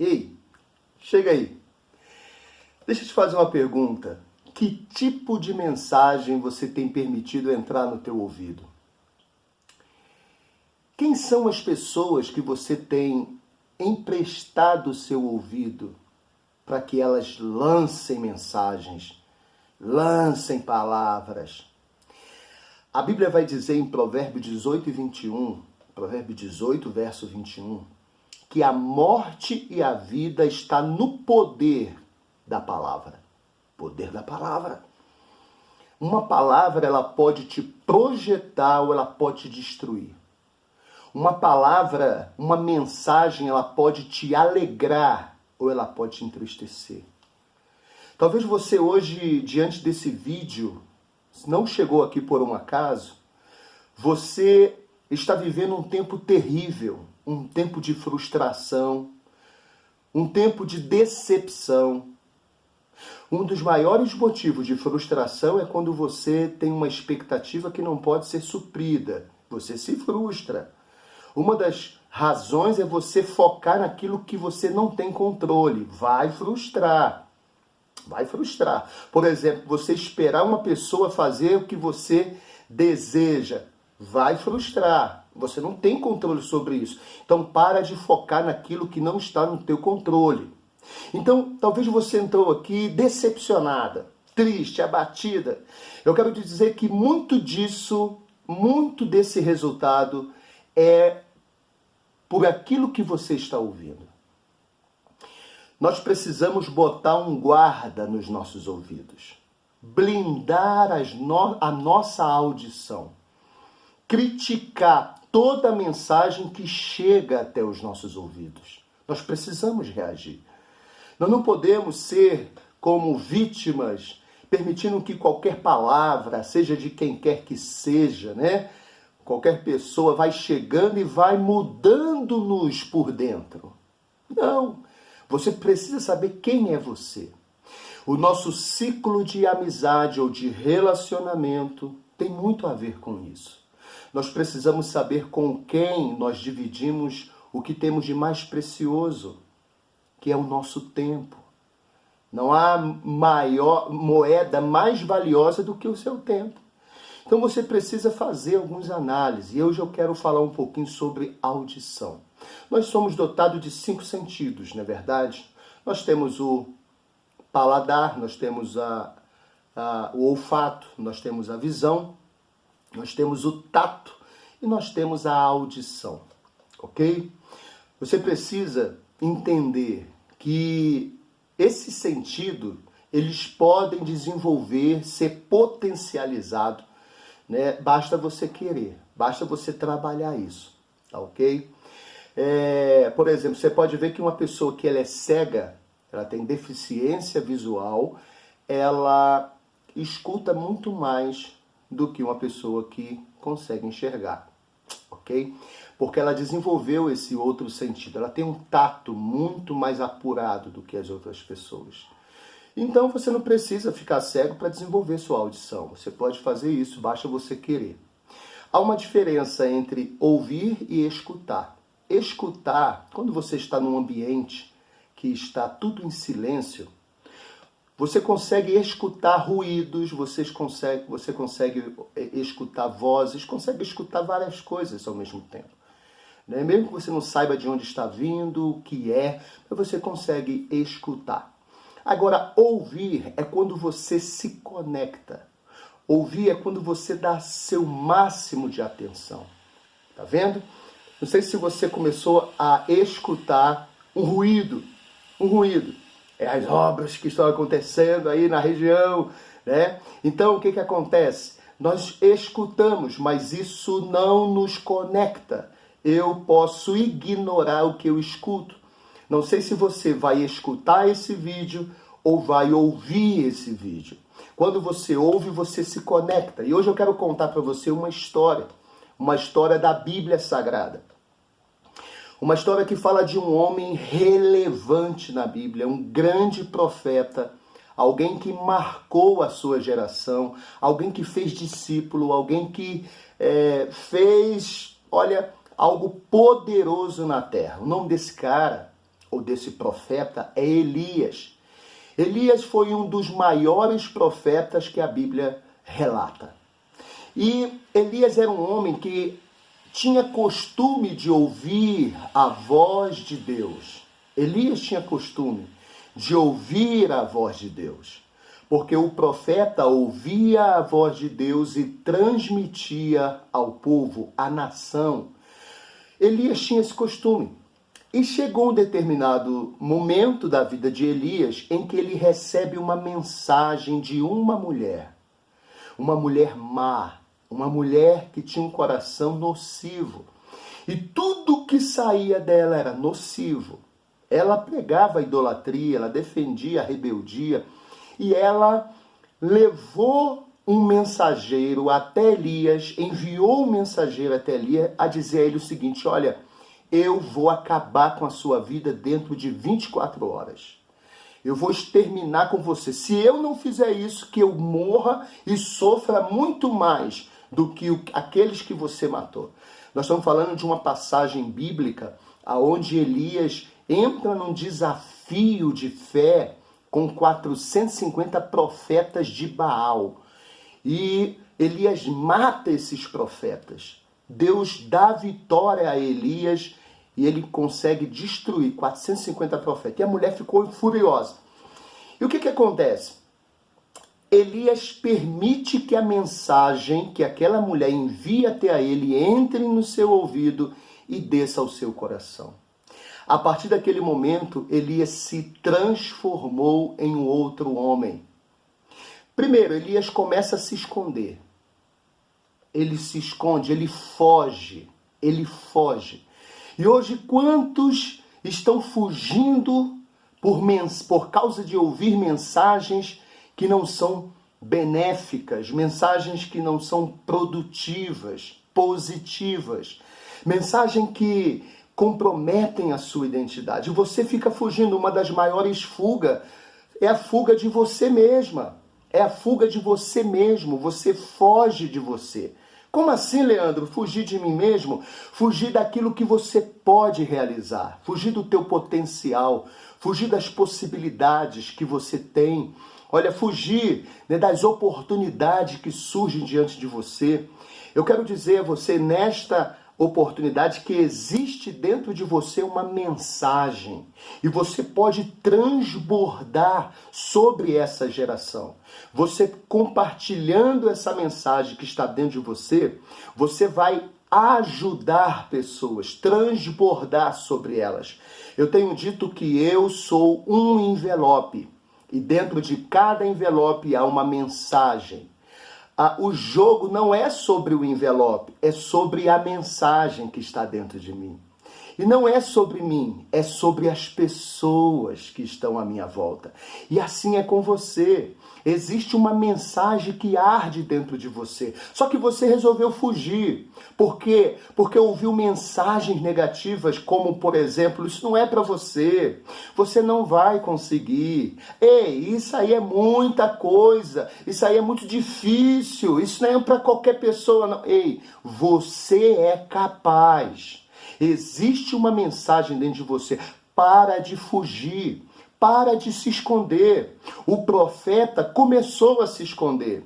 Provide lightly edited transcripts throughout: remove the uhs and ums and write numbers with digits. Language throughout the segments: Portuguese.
Ei, chega aí. Deixa eu te fazer uma pergunta. Que tipo de mensagem você tem permitido entrar no teu ouvido? Quem são as pessoas que você tem emprestado o seu ouvido para que elas lancem mensagens, lancem palavras? A Bíblia vai dizer em Provérbios 18 e 21, Provérbio 18, verso 21, que a morte e a vida está no poder da palavra. Poder da palavra. Uma palavra, ela pode te projetar ou ela pode te destruir. Uma palavra, uma mensagem, ela pode te alegrar ou ela pode te entristecer. Talvez você hoje, diante desse vídeo, não chegou aqui por um acaso, você está vivendo um tempo terrível, um tempo de frustração, um tempo de decepção. Um dos maiores motivos de frustração é quando você tem uma expectativa que não pode ser suprida. Você se frustra. Uma das razões é você focar naquilo que você não tem controle. Vai frustrar. Vai frustrar. Por exemplo, você esperar uma pessoa fazer o que você deseja. Vai frustrar. Você não tem controle sobre isso. Então, para de focar naquilo que não está no teu controle. Então, talvez você entrou aqui decepcionada, triste, abatida. Eu quero te dizer que muito desse resultado é por aquilo que você está ouvindo. Nós precisamos botar um guarda nos nossos ouvidos, blindar a nossa audição, criticar toda mensagem que chega até os nossos ouvidos. Nós precisamos reagir. Nós não podemos ser como vítimas, permitindo que qualquer palavra, seja de quem quer que seja, né? Qualquer pessoa vai chegando e vai mudando-nos por dentro. Não. Você precisa saber quem é você. O nosso ciclo de amizade ou de relacionamento tem muito a ver com isso. Nós precisamos saber com quem nós dividimos o que temos de mais precioso, que é o nosso tempo. Não há moeda mais valiosa do que o seu tempo. Então você precisa fazer algumas análises. E hoje eu quero falar um pouquinho sobre audição. Nós somos dotados de 5 sentidos, não é verdade? Nós temos o paladar, nós temos o olfato, nós temos a visão, nós temos o tato e nós temos a audição. Ok? Você precisa entender que esse sentido, eles podem desenvolver, ser potencializado, né? Basta você querer, basta você trabalhar isso, tá ok? Por exemplo, você pode ver que uma pessoa que ela é cega, ela tem deficiência visual, ela escuta muito mais do que uma pessoa que consegue enxergar, ok? Porque ela desenvolveu esse outro sentido. Ela tem um tato muito mais apurado do que as outras pessoas. Então você não precisa ficar cego para desenvolver sua audição. Você pode fazer isso, basta você querer. Há uma diferença entre ouvir e escutar. Escutar, quando você está num ambiente que está tudo em silêncio, você consegue escutar ruídos, você consegue escutar vozes, consegue escutar várias coisas ao mesmo tempo. Mesmo que você não saiba de onde está vindo, o que é, mas você consegue escutar. Agora, ouvir é quando você se conecta. Ouvir é quando você dá seu máximo de atenção. Tá vendo? Não sei se você começou a escutar um ruído. É as obras que estão acontecendo aí na região, né? Então, o que acontece? Nós escutamos, mas isso não nos conecta. Eu posso ignorar o que eu escuto. Não sei se você vai escutar esse vídeo ou vai ouvir esse vídeo. Quando você ouve, você se conecta. E hoje eu quero contar para você uma história da Bíblia Sagrada. Uma história que fala de um homem relevante na Bíblia, um grande profeta, alguém que marcou a sua geração, alguém que fez discípulo, alguém que fez, algo poderoso na terra. O nome desse cara, ou desse profeta, é Elias. Elias foi um dos maiores profetas que a Bíblia relata. E Elias era um homem que tinha costume de ouvir a voz de Deus. Elias tinha costume de ouvir a voz de Deus, porque o profeta ouvia a voz de Deus e transmitia ao povo, à nação. Elias tinha esse costume. E chegou um determinado momento da vida de Elias em que ele recebe uma mensagem de uma mulher má, uma mulher que tinha um coração nocivo. E tudo que saía dela era nocivo. Ela pregava a idolatria, ela defendia a rebeldia, e ela levou um mensageiro até Elias, enviou um mensageiro até Elias a dizer a ele o seguinte: olha, eu vou acabar com a sua vida dentro de 24 horas. Eu vou exterminar com você. Se eu não fizer isso, que eu morra e sofra muito mais do que aqueles que você matou. Nós estamos falando de uma passagem bíblica onde Elias entra num desafio de fé com 450 profetas de Baal. E Elias mata esses profetas. Deus dá vitória a Elias e ele consegue destruir 450 profetas. E a mulher ficou furiosa. E o que acontece? Elias permite que a mensagem que aquela mulher envia até a ele entre no seu ouvido e desça ao seu coração. A partir daquele momento, Elias se transformou em um outro homem. Primeiro, Elias começa a se esconder. Ele se esconde, ele foge. E hoje, quantos estão fugindo por causa de ouvir mensagens que não são benéficas, mensagens que não são produtivas, positivas, mensagens que comprometem a sua identidade? Você fica fugindo. Uma das maiores fugas é a fuga de você mesma. É a fuga de você mesmo. Você foge de você. Como assim, Leandro? Fugir de mim mesmo? Fugir daquilo que você pode realizar. Fugir do teu potencial. Fugir das possibilidades que você tem. Olha, fugir, né, das oportunidades que surgem diante de você. Eu quero dizer a você, nesta oportunidade, que existe dentro de você uma mensagem. E você pode transbordar sobre essa geração. Você compartilhando essa mensagem que está dentro de você, você vai ajudar pessoas, transbordar sobre elas. Eu tenho dito que eu sou um envelope. E dentro de cada envelope há uma mensagem. O jogo não é sobre o envelope, é sobre a mensagem que está dentro de mim. E não é sobre mim, é sobre as pessoas que estão à minha volta. E assim é com você. Existe uma mensagem que arde dentro de você. Só que você resolveu fugir. Por quê? Porque ouviu mensagens negativas, como, por exemplo, isso não é para você. Você não vai conseguir. Ei, isso aí é muita coisa. Isso aí é muito difícil. Isso não é para qualquer pessoa, não. Ei, você é capaz. Existe uma mensagem dentro de você. Para de fugir. Para de se esconder. O profeta começou a se esconder.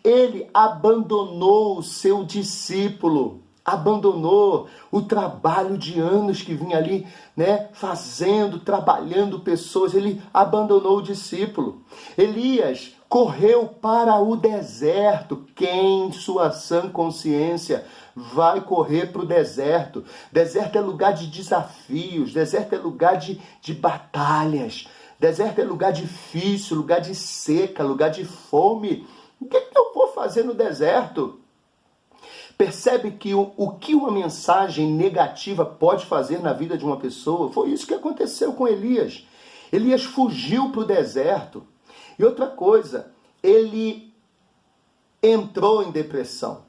Ele abandonou o seu discípulo. Abandonou o trabalho de anos que vinha ali, né, fazendo, trabalhando pessoas. Ele abandonou o discípulo. Elias correu para o deserto. Quem, em sua sã consciência, vai correr para o deserto? Deserto é lugar de desafios, deserto é lugar de batalhas, deserto é lugar difícil, lugar de seca, lugar de fome. O que eu vou fazer no deserto? Percebe que o que uma mensagem negativa pode fazer na vida de uma pessoa? Foi isso que aconteceu com Elias. Elias fugiu para o deserto. E outra coisa, ele entrou em depressão.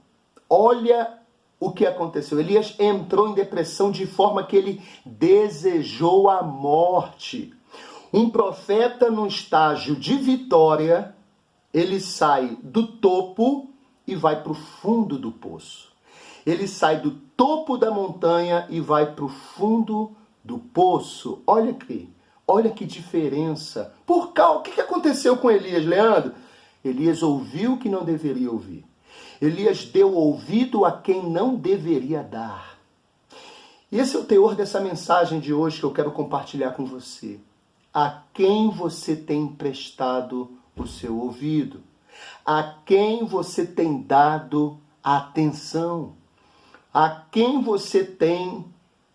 Olha o que aconteceu. Elias entrou em depressão de forma que ele desejou a morte. Um profeta num estágio de vitória, ele sai do topo e vai para o fundo do poço. Ele sai do topo da montanha e vai para o fundo do poço, olha aqui, olha que diferença. O que aconteceu com Elias, Leandro? Elias ouviu o que não deveria ouvir. Elias deu ouvido a quem não deveria dar. E esse é o teor dessa mensagem de hoje que eu quero compartilhar com você. A quem você tem emprestado o seu ouvido? A quem você tem dado atenção? A quem você tem,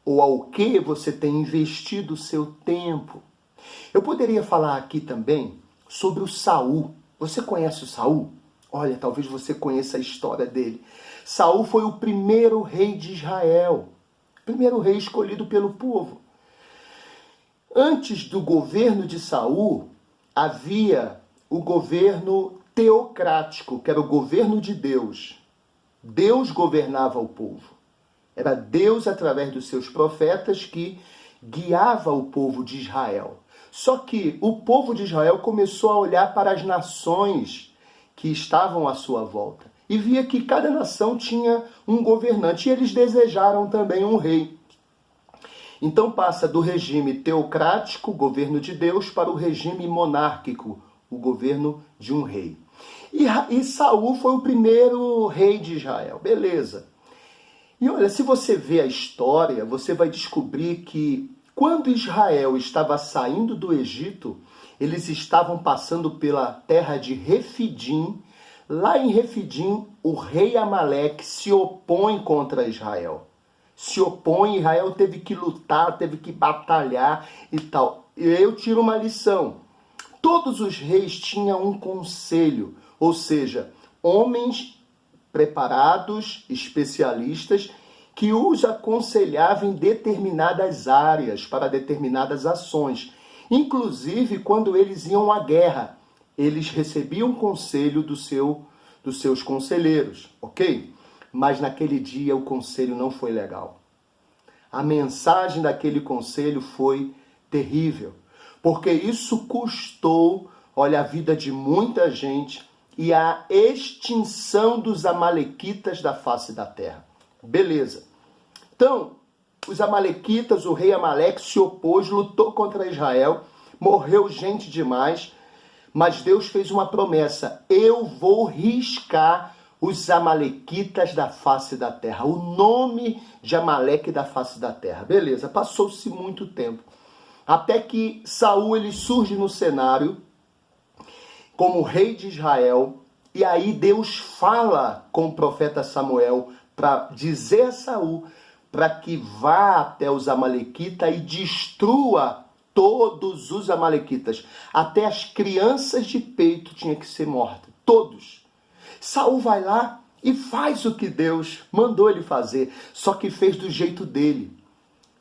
ou ao que você tem investido o seu tempo? Eu poderia falar aqui também sobre o Saul. Você conhece o Saul? Olha, talvez você conheça a história dele. Saul foi o primeiro rei de Israel. Primeiro rei escolhido pelo povo. Antes do governo de Saul, havia o governo teocrático, que era o governo de Deus. Deus governava o povo. Era Deus, através dos seus profetas, que guiava o povo de Israel. Só que o povo de Israel começou a olhar para as nações que estavam à sua volta e via que cada nação tinha um governante e eles desejaram também um rei. Então passa do regime teocrático, governo de Deus, para o regime monárquico, o governo de um rei. E Saul foi o primeiro rei de Israel, beleza. E olha, se você vê a história, você vai descobrir que quando Israel estava saindo do Egito, eles estavam passando pela terra de Refidim. Lá em Refidim, o rei Amaleque se opõe contra Israel. Se opõe, Israel teve que lutar, teve que batalhar e tal. E eu tiro uma lição. Todos os reis tinham um conselho, ou seja, homens preparados, especialistas, que os aconselhavam em determinadas áreas, para determinadas ações. Inclusive, quando eles iam à guerra, eles recebiam conselho dos seus conselheiros, ok? Mas naquele dia o conselho não foi legal. A mensagem daquele conselho foi terrível, porque isso custou, olha, a vida de muita gente e a extinção dos amalequitas da face da terra. Beleza. Então, os amalequitas, o rei Amaleque se opôs, lutou contra Israel, morreu gente demais, mas Deus fez uma promessa: eu vou riscar os amalequitas da face da terra, o nome de Amaleque da face da terra. Beleza, passou-se muito tempo, até que Saul ele surge no cenário como rei de Israel, e aí Deus fala com o profeta Samuel para dizer a Saul para que vá até os amalequitas e destrua todos os amalequitas. Até as crianças de peito tinham que ser mortas. Todos. Saul vai lá e faz o que Deus mandou ele fazer. Só que fez do jeito dele.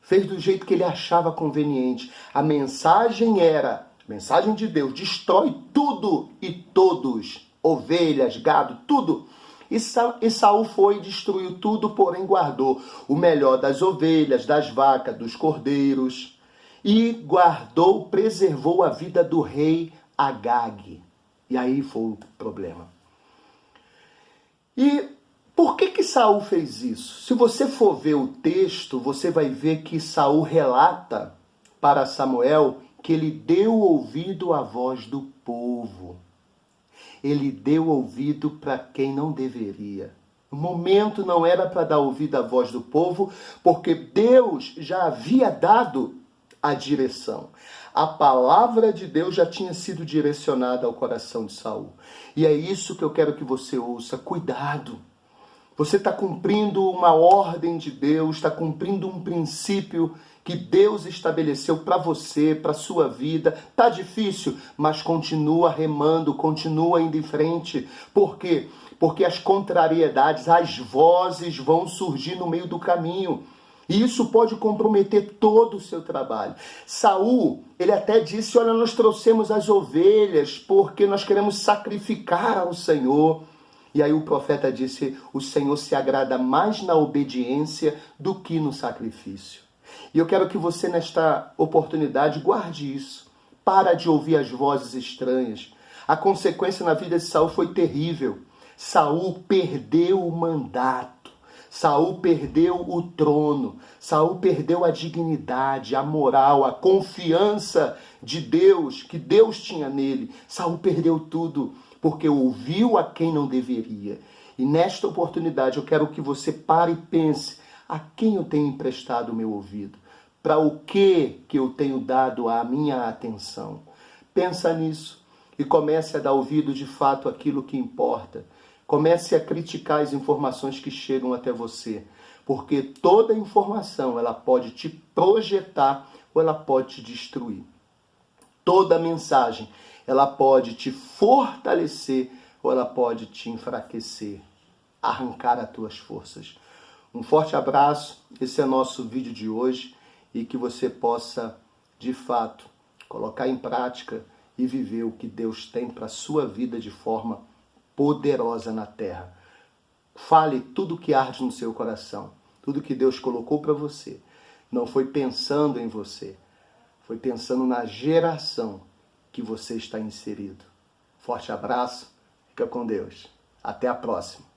Fez do jeito que ele achava conveniente. A mensagem era, mensagem de Deus, destrói tudo e todos. Ovelhas, gado, tudo. E Saul foi e destruiu tudo, porém guardou o melhor das ovelhas, das vacas, dos cordeiros. E guardou, preservou a vida do rei Agag. E aí foi o problema. E por que Saul fez isso? Se você for ver o texto, você vai ver que Saul relata para Samuel que ele deu ouvido à voz do povo. Ele deu ouvido para quem não deveria. O momento não era para dar ouvido à voz do povo, porque Deus já havia dado a direção. A palavra de Deus já tinha sido direcionada ao coração de Saul. E é isso que eu quero que você ouça. Cuidado. Você está cumprindo uma ordem de Deus, está cumprindo um princípio que Deus estabeleceu para você, para a sua vida. Tá difícil, mas continua remando, continua indo em frente. Por quê? Porque as contrariedades, as vozes vão surgir no meio do caminho. E isso pode comprometer todo o seu trabalho. Saul, ele até disse, olha, nós trouxemos as ovelhas porque nós queremos sacrificar ao Senhor. E aí o profeta disse, o Senhor se agrada mais na obediência do que no sacrifício. E eu quero que você, nesta oportunidade, guarde isso. Para de ouvir as vozes estranhas. A consequência na vida de Saul foi terrível. Saul perdeu o mandato. Saul perdeu o trono, Saul perdeu a dignidade, a moral, a confiança de Deus, que Deus tinha nele. Saul perdeu tudo, porque ouviu a quem não deveria. E nesta oportunidade eu quero que você pare e pense, a quem eu tenho emprestado o meu ouvido? Para o que eu tenho dado a minha atenção? Pensa nisso e comece a dar ouvido de fato àquilo que importa. Comece a criticar as informações que chegam até você, porque toda informação ela pode te projetar ou ela pode te destruir. Toda mensagem ela pode te fortalecer ou ela pode te enfraquecer, arrancar as tuas forças. Um forte abraço, esse é nosso vídeo de hoje e que você possa, de fato, colocar em prática e viver o que Deus tem para a sua vida de forma poderosa na terra. Fale tudo que arde no seu coração, tudo que Deus colocou para você. Não foi pensando em você, foi pensando na geração que você está inserido. Forte abraço, fica com Deus. Até a próxima.